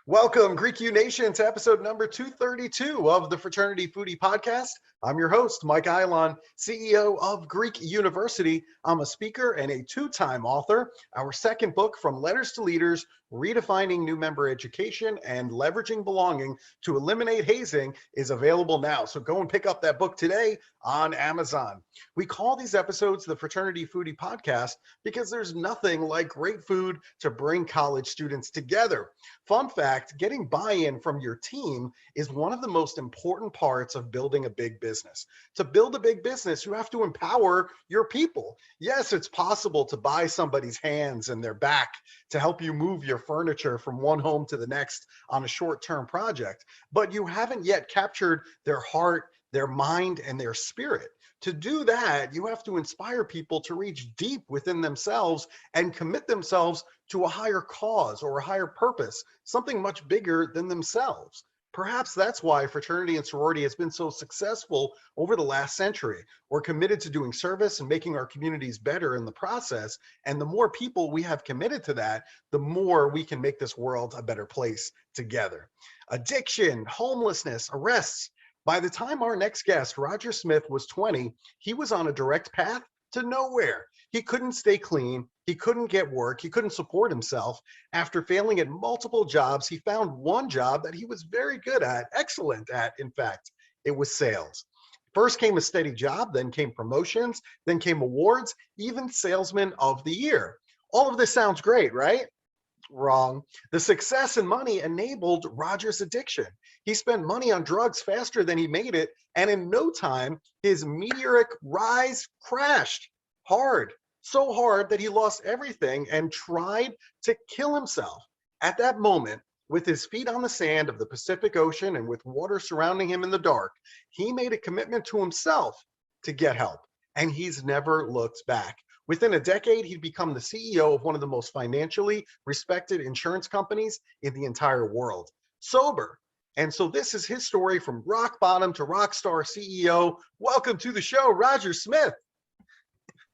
Welcome, Greek U Nation, to episode number 232 of the Fraternity Foodie Podcast. I'm your host, Mike Eilon, CEO of Greek University. I'm a speaker and a two-time author. Our second book, From Letters to Leaders, Redefining New Member Education and Leveraging Belonging to Eliminate Hazing, is available now. So go and pick up that book today on Amazon. We call these episodes the Fraternity Foodie Podcast because there's nothing like great food to bring college students together. Fun fact, getting buy-in from your team is one of the most important parts of building a big business. To build a big business, you have to empower your people. Yes, it's possible to buy somebody's hands and their back to help you move your furniture from one home to the next on a short-term project, but you haven't yet captured their heart, their mind, and their spirit. To do that, you have to inspire people to reach deep within themselves and commit themselves to a higher cause or a higher purpose, something much bigger than themselves. Perhaps that's why fraternity and sorority has been so successful over the last century. We're committed to doing service and making our communities better in the process. And the more people we have committed to that, the more we can make this world a better place together. Addiction, homelessness, arrests. By the time our next guest, Roger Smith, was 20, he was on a direct path to nowhere. He couldn't stay clean. He couldn't get work. He couldn't support himself. After failing at multiple jobs, he found one job that he was very good at, excellent at, in fact. It was sales. First came a steady job, then came promotions, then came awards, even Salesman of the Year. All of this sounds great, right? Wrong. The success and money enabled Roger's addiction. He spent money on drugs faster than he made it, and in no time, his meteoric rise crashed hard, so hard that he lost everything and tried to kill himself. At that moment, with his feet on the sand of the Pacific Ocean and with water surrounding him in the dark, he made a commitment to himself to get help, and he's never looked back. Within a decade, he'd become the CEO of one of the most financially respected insurance companies in the entire world, sober. And so this is his story from rock bottom to rock star CEO. Welcome to the show, Roger Smith.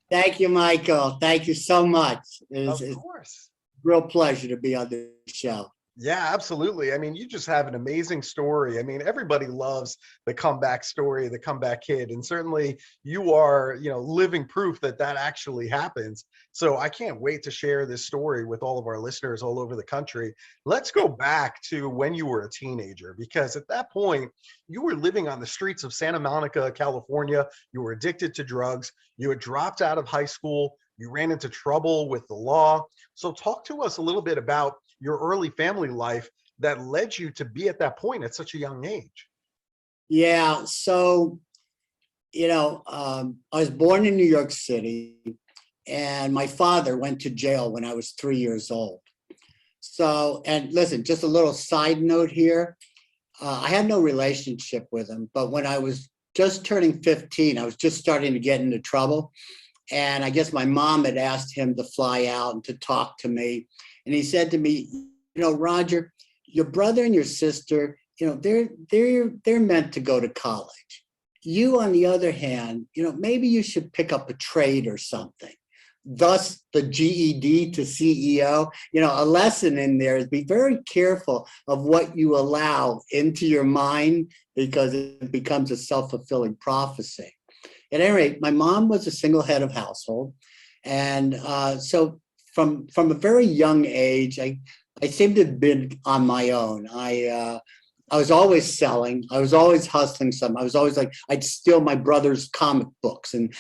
Thank you, Michael. Thank you so much. Of course. A real pleasure to be on the show. Yeah, absolutely. I mean, you just have an amazing story. I mean, everybody loves the comeback story, the comeback kid, and certainly you are, living proof that that actually happens. So I can't wait to share this story with all of our listeners all over the country. Let's go back to when you were a teenager, because at that point, you were living on the streets of Santa Monica, California. You were addicted to drugs. You had dropped out of high school. You ran into trouble with the law. So talk to us a little bit about your early family life that led you to be at that point at such a young age. Yeah. So, I was born in New York City, and my father went to jail when I was 3 years old. So, and listen, just a little side note here. I had no relationship with him, but when I was just turning 15, I was just starting to get into trouble. And I guess my mom had asked him to fly out and to talk to me. And he said to me, Roger, your brother and your sister, they're meant to go to college. You, on the other hand, maybe you should pick up a trade or something. Thus, the GED to CEO, a lesson in there is be very careful of what you allow into your mind, because it becomes a self-fulfilling prophecy. At any rate, my mom was a single head of household. And so from a very young age, I seemed to have been on my own. I was always selling. I was always hustling some. I was always like, I'd steal my brother's comic books and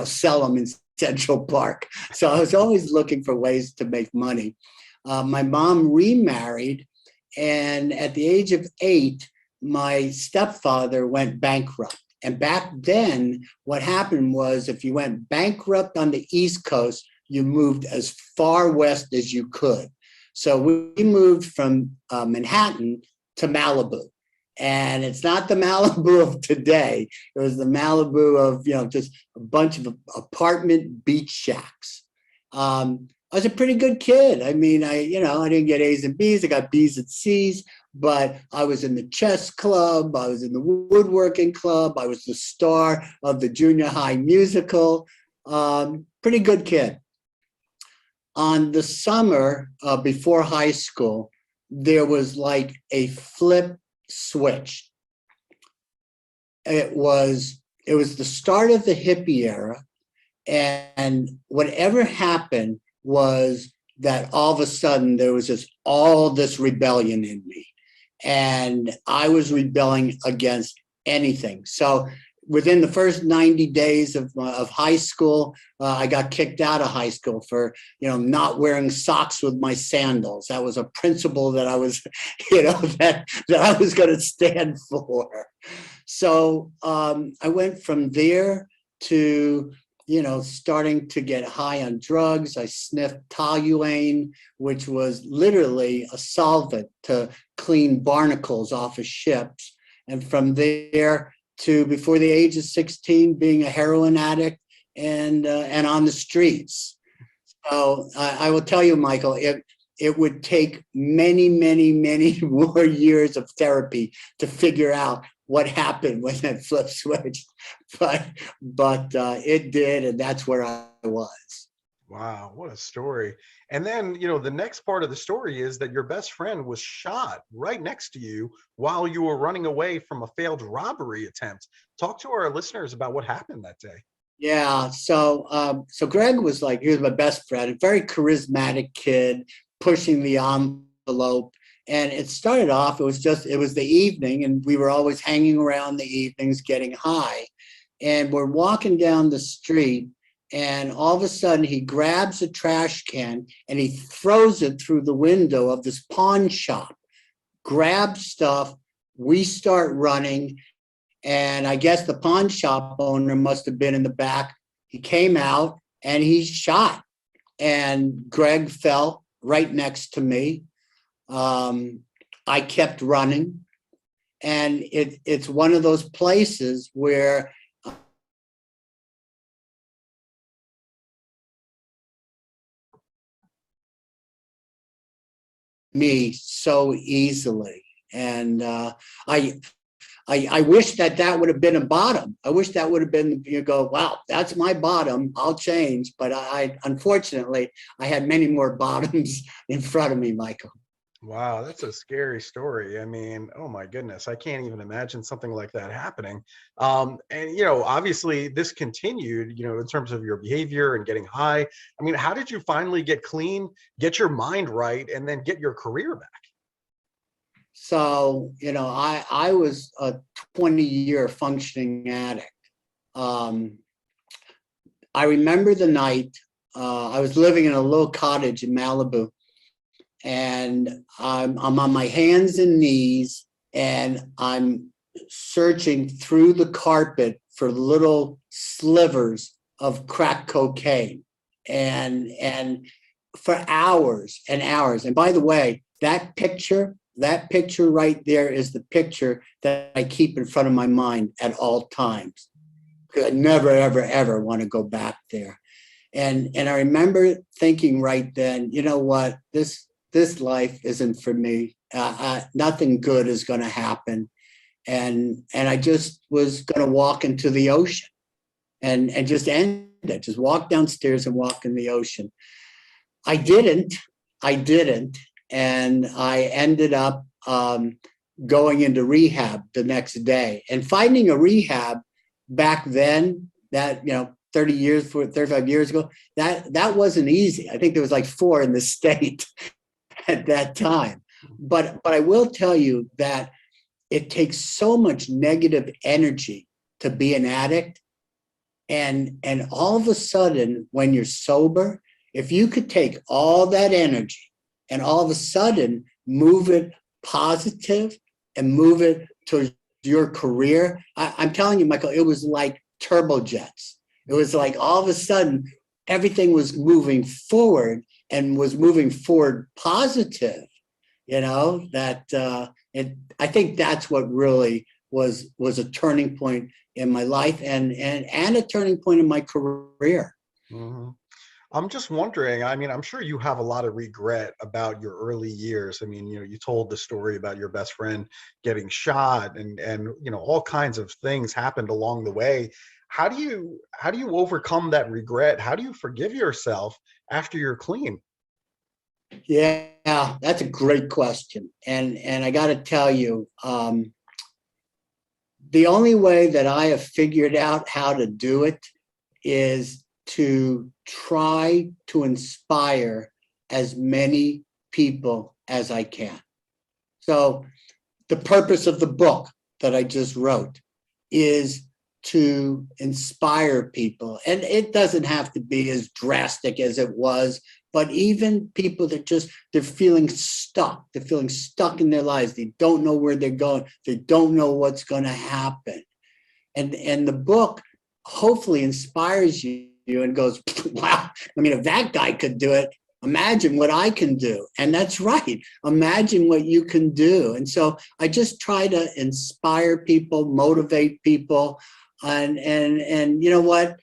sell them in Central Park. So I was always looking for ways to make money. My mom remarried, and at the age of 8, my stepfather went bankrupt. And back then, what happened was if you went bankrupt on the East Coast, you moved as far west as you could. So we moved from Manhattan to Malibu. And it's not the Malibu of today. It was the Malibu of, just a bunch of apartment beach shacks. I was a pretty good kid. I mean, I didn't get A's and B's. I got B's and C's. but I was in the chess club, I was in the woodworking club, I was the star of the junior high musical. Pretty good kid. On the summer before high school, there was like a flip switch. It was the start of the hippie era, and whatever happened was that all of a sudden there was all this rebellion in me, and I was rebelling against anything. So within the first 90 days of high school, I got kicked out of high school for, not wearing socks with my sandals. That was a principle that I was, that I was going to stand for. So I went from there to, starting to get high on drugs. I sniffed toluene, which was literally a solvent to clean barnacles off of ships. And from there to before the age of 16, being a heroin addict and on the streets. So I will tell you, Michael, it would take many, many, many more years of therapy to figure out what happened when that flip switched, but it did, and that's where I was. Wow, what a story. And then, the next part of the story is that your best friend was shot right next to you while you were running away from a failed robbery attempt. Talk to our listeners about what happened that day. Yeah, so Greg was he was my best friend, a very charismatic kid, pushing the envelope. And it started off, it was the evening, and we were always hanging around the evenings getting high. And we're walking down the street, and all of a sudden he grabs a trash can and he throws it through the window of this pawn shop, grabs stuff. We start running, and I guess the pawn shop owner must have been in the back. He came out and he shot, and Greg fell right next to me. I kept running, and it's one of those places where me so easily, and I wish that would have been a bottom. I wish that would have been, wow, that's my bottom, I'll change. But unfortunately, I had many more bottoms in front of me, Michael. Wow, that's a scary story. I mean, oh my goodness, I can't even imagine something like that happening. And obviously this continued, in terms of your behavior and getting high. I mean, how did you finally get clean, get your mind right, and then get your career back? So, I was a 20-year functioning addict. I remember the night I was living in a little cottage in Malibu, and I'm on my hands and knees, and I'm searching through the carpet for little slivers of crack cocaine, and for hours and hours. And by the way, that picture right there is the picture that I keep in front of my mind at all times, because I never, ever, ever want to go back there. And I remember thinking right then, you know what, this life isn't for me. Nothing good is going to happen. And I just was going to walk into the ocean and just end it, just walk downstairs and walk in the ocean. I didn't. And I ended up going into rehab the next day. And finding a rehab back then, that, 35 years ago, that wasn't easy. I think there was like 4 in the state at that time. But I will tell you that it takes so much negative energy to be an addict. And all of a sudden, when you're sober, if you could take all that energy and all of a sudden move it positive and move it towards your career, I'm telling you, Michael, it was like turbojets. It was like all of a sudden, everything was moving forward and was moving forward positive, I think that's what really was a turning point in my life and a turning point in my career. Mm-hmm. I'm just wondering, I mean, I'm sure you have a lot of regret about your early years. I mean, you told the story about your best friend getting shot and all kinds of things happened along the way. How do you overcome that regret? How do you forgive yourself after you're clean? Yeah, that's a great question. And I got to tell you, the only way that I have figured out how to do it is to try to inspire as many people as I can. So the purpose of the book that I just wrote is to inspire people. And it doesn't have to be as drastic as it was, but even people that they're feeling stuck. They're feeling stuck in their lives. They don't know where they're going. They don't know what's going to happen. And the book hopefully inspires you and goes, wow, I mean, if that guy could do it, imagine what I can do. And that's right. Imagine what you can do. And so I just try to inspire people, motivate people. And you know what?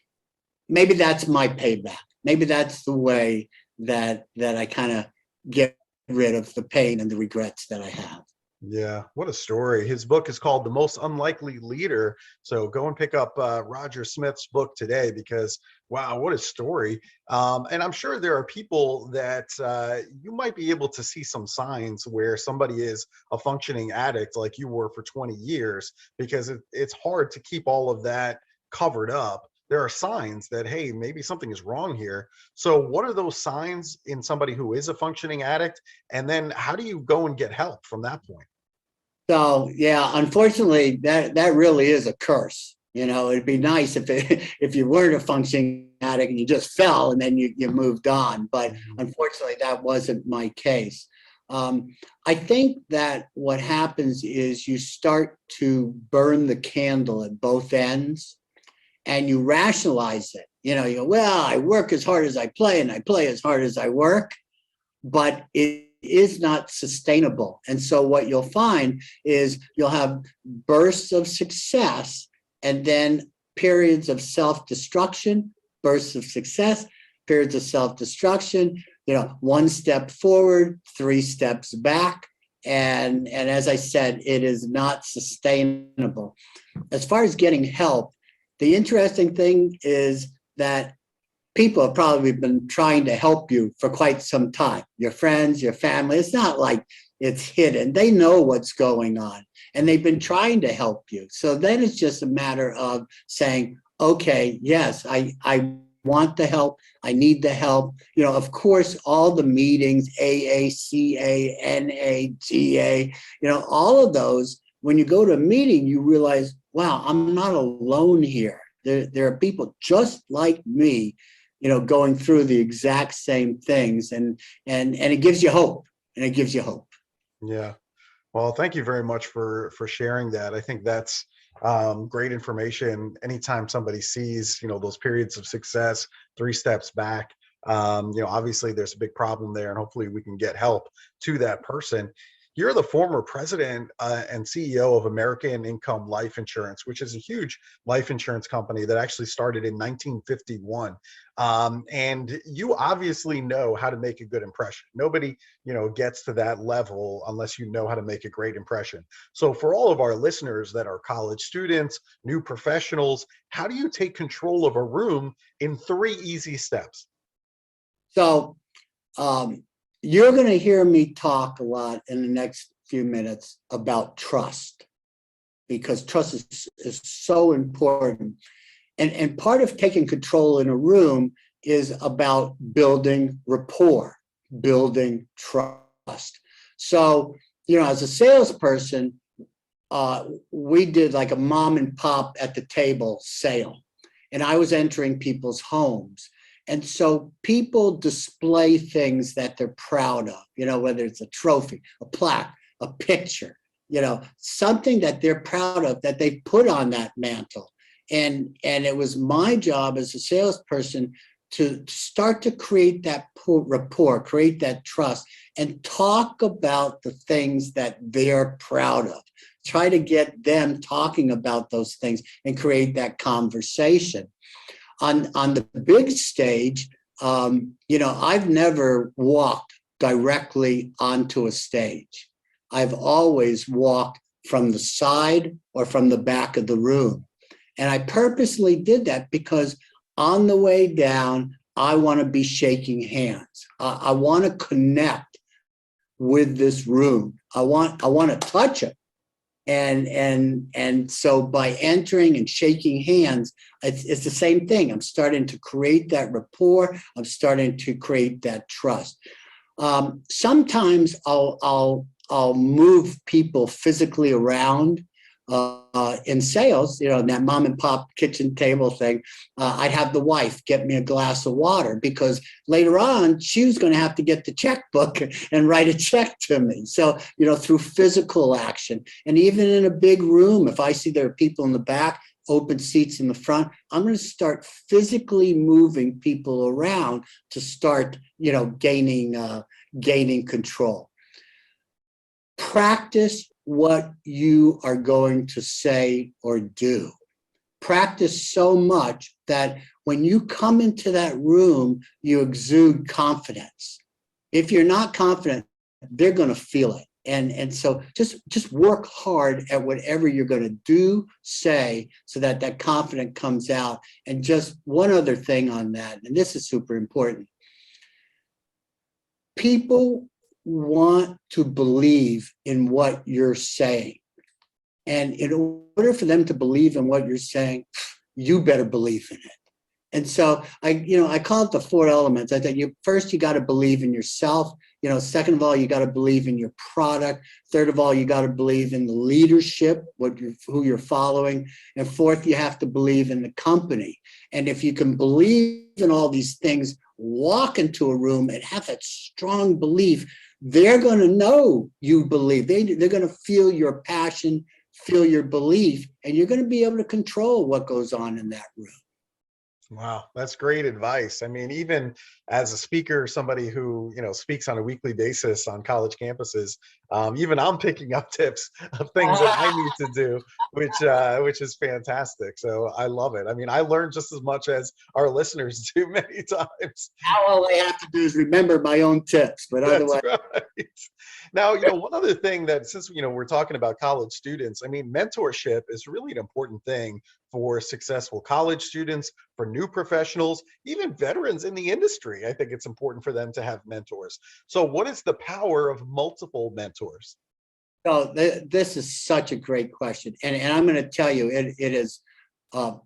Maybe that's my payback. Maybe that's the way that I kind of get rid of the pain and the regrets that I have. Yeah, what a story. His book is called The Most Unlikely Leader. So go and pick up Roger Smith's book today because, wow, what a story. And I'm sure there are people that you might be able to see some signs where somebody is a functioning addict like you were for 20 years because it's hard to keep all of that covered up. There are signs that, hey, maybe something is wrong here. So, what are those signs in somebody who is a functioning addict? And then how do you go and get help from that point? So yeah, unfortunately, that really is a curse. You know, it'd be nice if you weren't a functioning addict and you just fell and then you moved on. But Mhm. unfortunately, that wasn't my case. Um, I think that what happens is you start to burn the candle at both ends and you rationalize it. You know, you go, well, I work as hard as I play and I play as hard as I work, but it is not sustainable. And so what you'll find is you'll have bursts of success and then periods of self-destruction, bursts of success, periods of self-destruction, you know, one step forward, three steps back. And as I said, it is not sustainable. As far as getting help, the interesting thing is that people have probably been trying to help you for quite some time. Your friends, your family. It's not like it's hidden. They know what's going on and they've been trying to help you. So then it's just a matter of saying, okay, yes, I want the help. I need the help. You know, of course, all the meetings, AACA, NAGA, you know, all of those, when you go to a meeting, you realize, wow, I'm not alone here. There are people just like me, you know, going through the exact same things, and it gives you hope, and it gives you hope. Yeah. Well, thank you very much for sharing that. I think that's great information. Anytime somebody sees, those periods of success, three steps back, obviously there's a big problem there, and hopefully we can get help to that person. You're the former president and CEO of American Income Life Insurance, which is a huge life insurance company that actually started in 1951. And you obviously know how to make a good impression. Nobody gets to that level unless you know how to make a great impression. So for all of our listeners that are college students, new professionals, how do you take control of a room in 3 easy steps? So um, you're going to hear me talk a lot in the next few minutes about trust, because trust is so important. And part of taking control in a room is about building rapport, building trust. So, you know, as a salesperson, we did like a mom and pop at the table sale, and I was entering people's homes. And so people display things that they're proud of, you know, whether it's a trophy, a plaque, a picture, you know, something that they're proud of that they put on that mantle. And it was my job as a salesperson to start to create that rapport, create that trust, and talk about the things that they're proud of. Try to get them talking about those things and create that conversation. On the big stage, I've never walked directly onto a stage. I've always walked from the side or from the back of the room. And I purposely did that because on the way down, I want to be shaking hands. I want to connect with this room. I want to touch it. And so by entering and shaking hands, it's the same thing. I'm starting to create that rapport. I'm starting to create that trust. Sometimes I'll move people physically around in sales, that mom and pop kitchen table thing. I'd have the wife get me a glass of water because later on she was going to have to get the checkbook and write a check to me. So, through physical action, and even in a big room, if I see there are people in the back, open seats in the front, I'm going to start physically moving people around to start, gaining control. Practice what you are going to say or do. Practice so much that when you come into that room, you exude confidence. If you're not confident, they're going to feel it. And so just work hard at whatever you're going to do, say, so that that confidence comes out. And just one other thing on that, and this is super important. People want to believe in what you're saying. And in order for them to believe in what you're saying, you better believe in it. And so I call it the 4 elements. I think first you got to believe in yourself. Second of all, you got to believe in your product. Third of all, you got to believe in the leadership, who you're following. And fourth, you have to believe in the company. And if you can believe in all these things, walk into a room and have that strong belief, they're going to know you believe. They're going to feel your passion, feel your belief, and you're going to be able to control what goes on in that room. Wow, that's great advice. I mean, even as a speaker, somebody who, speaks on a weekly basis on college campuses, even I'm picking up tips of things that I need to do, which is fantastic. So I love it. I mean, I learn just as much as our listeners do many times. Now all I have to do is remember my own tips, but otherwise. That's right. Now, one other thing that, since, we're talking about college students, I mean, mentorship is really an important thing for successful college students, for new professionals, even veterans in the industry. I think it's important for them to have mentors. So what is the power of multiple mentors? So this is such a great question. And I'm going to tell you, it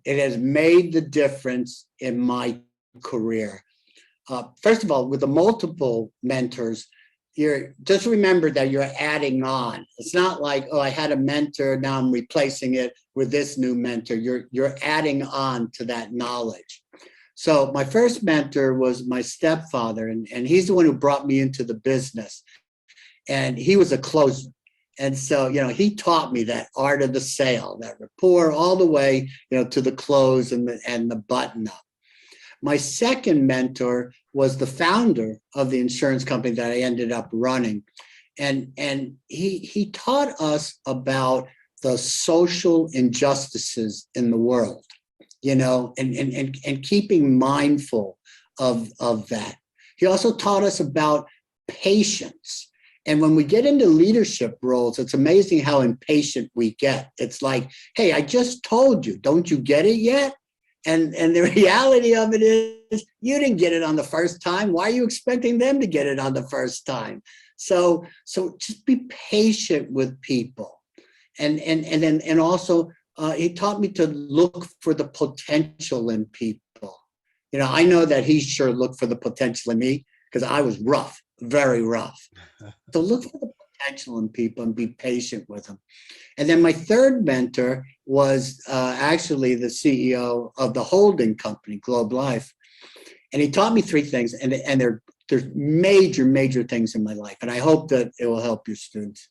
has made the difference in my career. First of all, with the multiple mentors, just remember that you're adding on. It's not like, I had a mentor, now I'm replacing it with this new mentor. You're adding on to that knowledge. So my first mentor was my stepfather, and he's the one who brought me into the business. And he was a closer. And so, he taught me that art of the sale, that rapport all the way, to the close and the button up. My second mentor was the founder of the insurance company that I ended up running. And he taught us about the social injustices in the world, and keeping mindful of that. He also taught us about patience. And when we get into leadership roles, it's amazing how impatient we get. It's like, hey, I just told you, don't you get it yet? And the reality of it is, you didn't get it on the first time. Why are you expecting them to get it on the first time? So just be patient with people. And also he taught me to look for the potential in people. I know that he sure looked for the potential in me because I was rough, very rough. So look for the potential in people and be patient with them. And then my third mentor was actually the CEO of the holding company, Globe Life. And he taught me 3 things, and there's major, major things in my life. And I hope that it will help your students.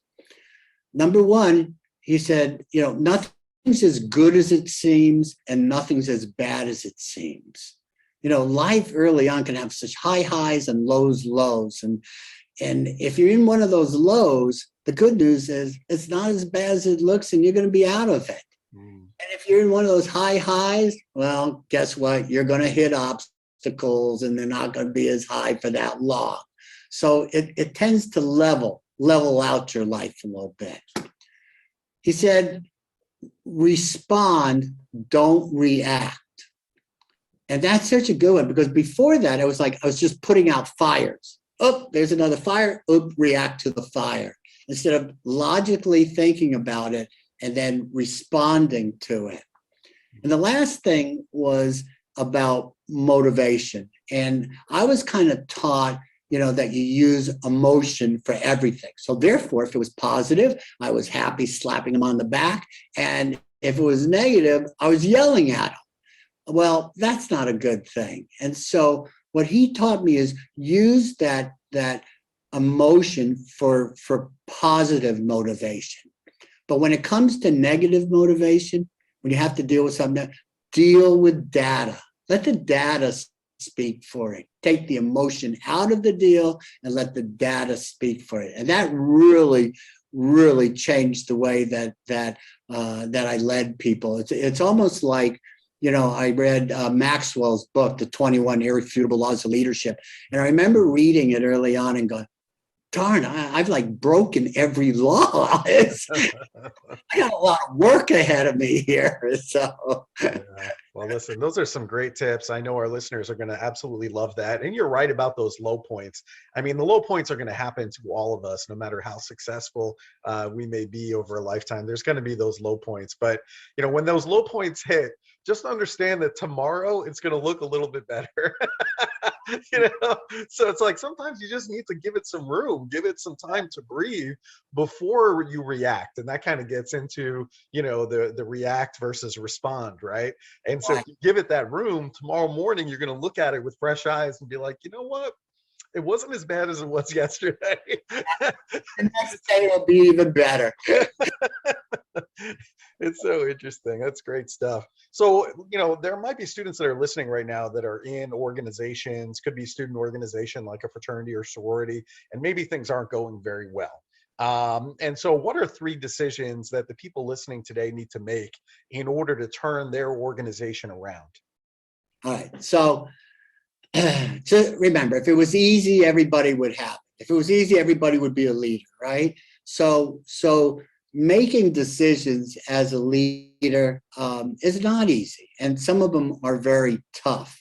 Number 1, he said, nothing's as good as it seems, and nothing's as bad as it seems. Life early on can have such high highs and lows. And if you're in one of those lows, the good news is it's not as bad as it looks, and you're going to be out of it. And if you're in one of those high highs, well, guess what? You're going to hit obstacles and they're not going to be as high for that long. So it tends to level out your life a little bit. He said, respond, don't react. And that's such a good one, because before that, I was just putting out fires. Oh, there's another fire. Oh, react to the fire, instead of logically thinking about it and then responding to it. And the last thing was about motivation. And I was kind of taught, that you use emotion for everything. So therefore, if it was positive, I was happy slapping him on the back. And if it was negative, I was yelling at him. Well, that's not a good thing. And so what he taught me is use that emotion for positive motivation. But when it comes to negative motivation, when you have to deal with something, deal with data. Let the data speak for it. Take the emotion out of the deal and let the data speak for it. And that really, really changed the way that I led people. It's almost like, I read Maxwell's book, The 21 Irrefutable Laws of Leadership. And I remember reading it early on and going, darn, I've like broken every law. I got a lot of work ahead of me here. So, yeah. Well, listen, those are some great tips. I know our listeners are going to absolutely love that. And you're right about those low points. I mean, the low points are going to happen to all of us, no matter how successful we may be over a lifetime. There's going to be those low points. But, when those low points hit, just understand that tomorrow it's going to look a little bit better. So it's like sometimes you just need to give it some room, give it some time to breathe before you react. And that kind of gets into, the react versus respond, right? And so if you give it that room, tomorrow morning, you're going to look at it with fresh eyes and be like, you know what? It wasn't as bad as it was yesterday. The next day will be even better. It's so interesting. That's great stuff. So, there might be students that are listening right now that are in organizations, could be student organization like a fraternity or sorority, and maybe things aren't going very well. And so what are 3 decisions that the people listening today need to make in order to turn their organization around? All right. So remember, if it was easy, everybody would have it. If it was easy, everybody would be a leader, right? So making decisions as a leader is not easy, and some of them are very tough.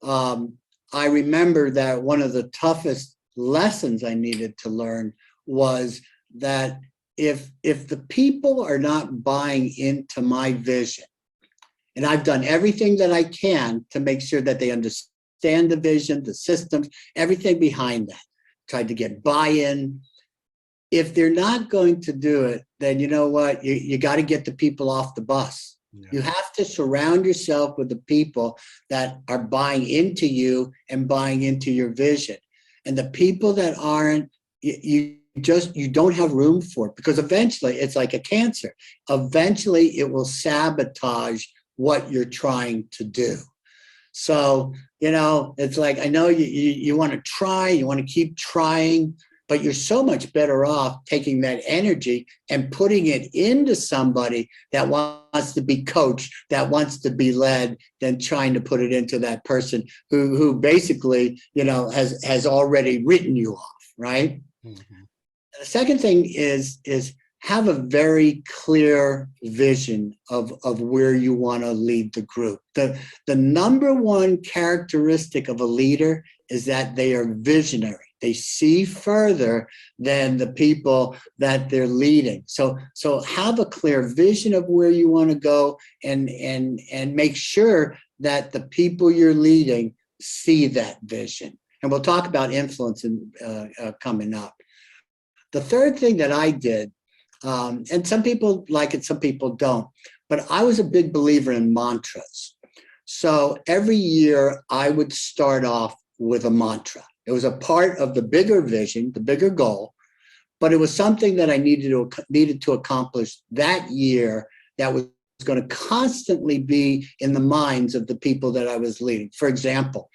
I remember that one of the toughest lessons I needed to learn was that if the people are not buying into my vision, and I've done everything that I can to make sure that they understand the vision, the systems, everything behind that, tried to get buy-in. If they're not going to do it, then you know what? You got to get the people off the bus. Yeah. You have to surround yourself with the people that are buying into you and buying into your vision. And the people that aren't, you don't have room for it, because eventually it's like a cancer. Eventually it will sabotage what you're trying to do. So, it's like, I know you want to try, you want to keep trying, but you're so much better off taking that energy and putting it into somebody that wants to be coached, that wants to be led, than trying to put it into that person who basically, has already written you off, right? Mm-hmm. The second thing is have a very clear vision of where you want to lead the group. The number one characteristic of a leader is that they are visionary. They see further than the people that they're leading. So have a clear vision of where you want to go, and make sure that the people you're leading see that vision. And we'll talk about influence coming up. The third thing that I did, and some people like it, some people don't, but I was a big believer in mantras. So every year I would start off with a mantra. It was a part of the bigger vision, the bigger goal, but it was something that I needed to accomplish that year that was going to constantly be in the minds of the people that I was leading. For example,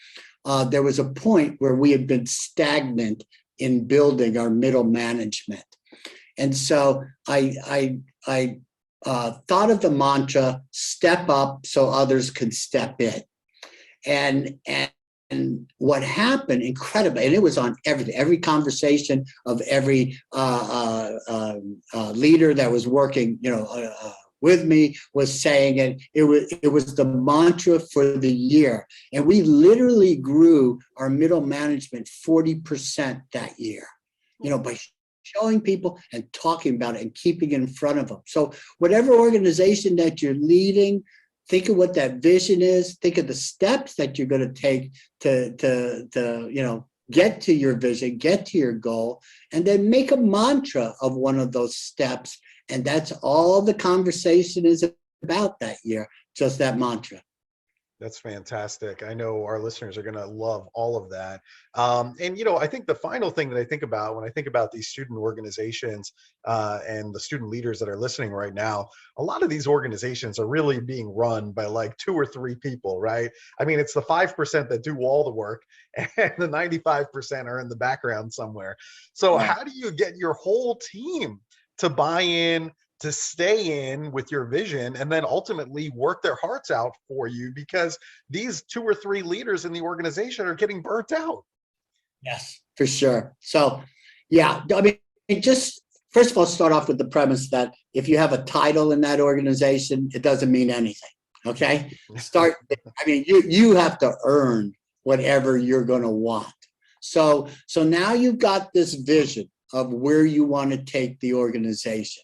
there was a point where we had been stagnant in building our middle management. And so I thought of the mantra, step up so others can step in. And what happened incredibly, and it was on every conversation of every leader that was working, with me was saying it. It was the mantra for the year, and we literally grew our middle management 40% that year. By showing people and talking about it and keeping it in front of them. So whatever organization that you're leading, think of what that vision is. Think of the steps that you're going to take to get to your vision, get to your goal, and then make a mantra of one of those steps. And that's all the conversation is about that year, just that mantra. That's fantastic. I know our listeners are going to love all of that. And, I think the final thing that I think about when I think about these student organizations and the student leaders that are listening right now, a lot of these organizations are really being run by like 2 or 3 people, right? I mean, it's the 5% that do all the work and the 95% are in the background somewhere. So Right. how do you get your whole team to buy in, to stay in with your vision, and then ultimately work their hearts out for you, because these 2 or 3 leaders in the organization are getting burnt out? Yes, for sure. So, yeah, I mean, just first of all, start off with the premise that if you have a title in that organization, it doesn't mean anything. Okay, I mean, you have to earn whatever you're going to want. So now you've got this vision of where you want to take the organization.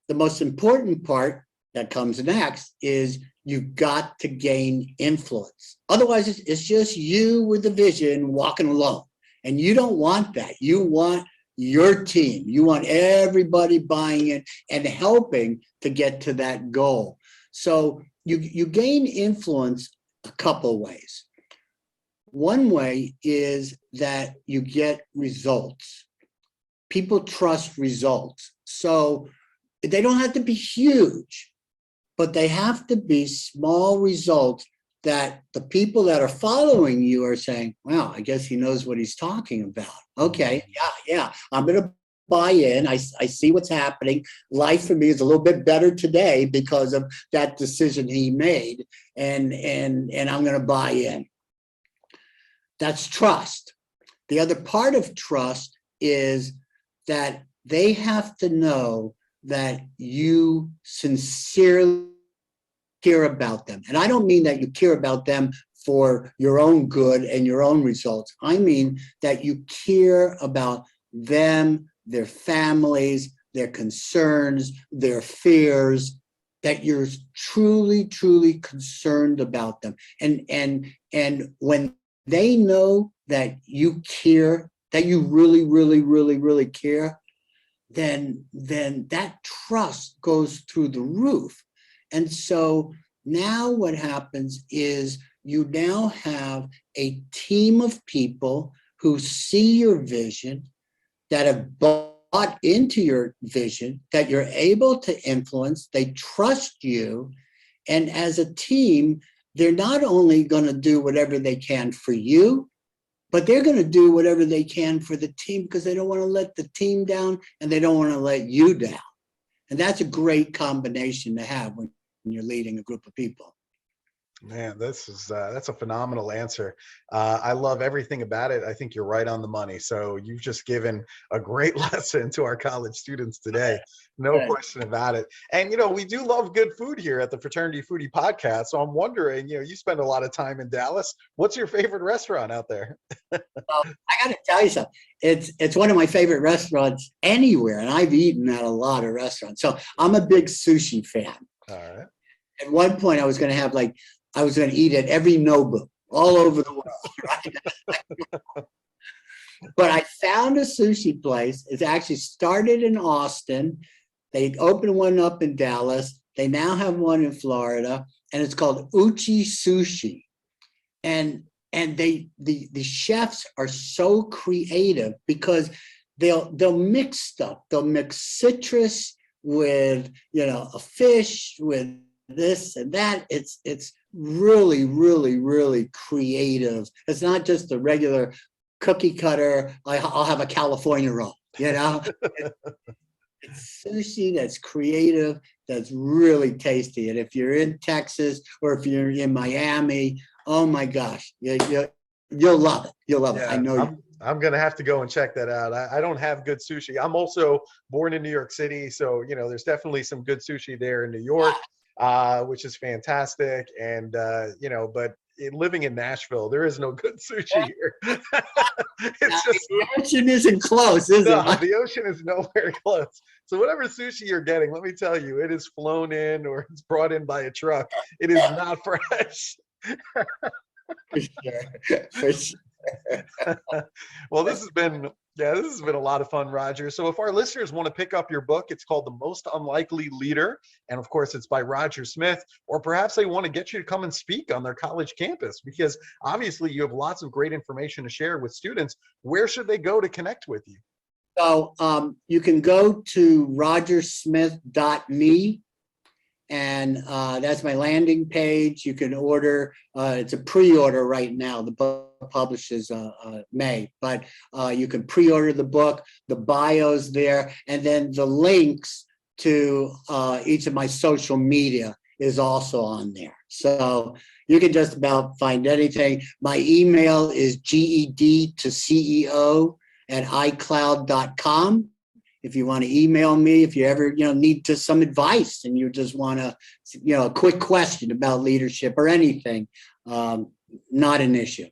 The most important part that comes next is you've got to gain influence. Otherwise, it's just you with the vision walking alone. And you don't want that. You want your team. You want everybody buying in and helping to get to that goal. So you gain influence a couple ways. One way is that you get results. People trust results. So they don't have to be huge, but they have to be small results that the people that are following you are saying, wow, I guess he knows what he's talking about. Okay, yeah, I'm going to buy in. I see what's happening. Life for me is a little bit better today because of that decision he made, and I'm going to buy in. That's trust. The other part of trust is that they have to know that you sincerely care about them. And I don't mean that you care about them for your own good and your own results. I mean that you care about them, their families, their concerns, their fears, that you're truly, truly concerned about them. And when they know that you care, that you really, really, really, really care, then that trust goes through the roof. And so now what happens is you now have a team of people who see your vision, that have bought into your vision, that you're able to influence, they trust you. And as a team, they're not only going to do whatever they can for you, but they're going to do whatever they can for the team, because they don't want to let the team down and they don't want to let you down. And that's a great combination to have when you're leading a group of people. Man, that's a phenomenal answer. I love everything about it. I think you're right on the money. So you've just given a great lesson to our college students today. No question about it. And, we do love good food here at the Fraternity Foodie Podcast. So I'm wondering, you spend a lot of time in Dallas. What's your favorite restaurant out there? Well, I got to tell you something. It's one of my favorite restaurants anywhere. And I've eaten at a lot of restaurants. So I'm a big sushi fan. All right. At one point, I was going to eat at every Nobu all over the world, right? But I found a sushi place. It actually started in Austin. They opened one up in Dallas. They now have one in Florida, and it's called Uchi Sushi. And the chefs are so creative because they'll mix stuff. They'll mix citrus with a fish, with this and that. It's really, really, really creative. It's not just the regular cookie cutter, I'll have a California roll, It's sushi that's creative, that's really tasty. And if you're in Texas or if you're in Miami, oh my gosh, you're You'll love it. You'll love it. I Yeah, know you. I'm gonna have to go and check that out. I don't have good sushi. I'm also born in New York City, so there's definitely some good sushi there in New York, which is fantastic. And but living in Nashville, there is no good sushi here. It's just The ocean isn't close, is no, it? the ocean is nowhere close. So whatever sushi you're getting, let me tell you, it is flown in or it's brought in by a truck. It is not fresh. For sure. For sure. Well, this has been a lot of fun, Roger. So if our listeners want to pick up your book, it's called The Most Unlikely Leader. And of course, it's by Roger Smith, or perhaps they want to get you to come and speak on their college campus, because obviously you have lots of great information to share with students. Where should they go to connect with you? So you can go to rogersmith.me, and that's my landing page. You can order, it's a pre-order right now. The book publishes May, but you can pre-order the book, the bio's there, and then the links to each of my social media is also on there. So you can just about find anything. My email is GED2CEO@iCloud.com. If you want to email me, if you ever, need just some advice and you just want to, a quick question about leadership or anything, not an issue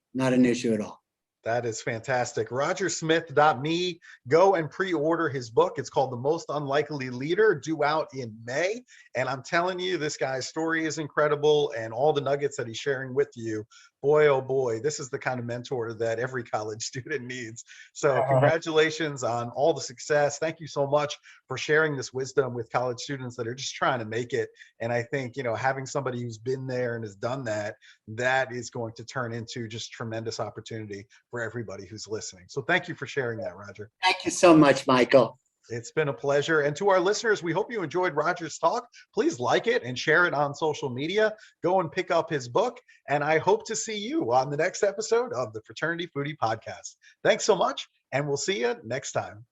at all. That is fantastic. RogerSmith.me. Go and pre-order his book. It's called The Most Unlikely Leader, due out in May. And I'm telling you, this guy's story is incredible, and all the nuggets that he's sharing with you, boy, oh boy, this is the kind of mentor that every college student needs. So congratulations on all the success. Thank you so much for sharing this wisdom with college students that are just trying to make it. And I think, having somebody who's been there and has done that, that is going to turn into just tremendous opportunity for everybody who's listening. So thank you for sharing that, Roger. Thank you so much, Michael. It's been a pleasure. And to our listeners, we hope you enjoyed Roger's talk. Please like it and share it on social media. Go and pick up his book. And I hope to see you on the next episode of the Fraternity Foodie Podcast. Thanks so much, and we'll see you next time.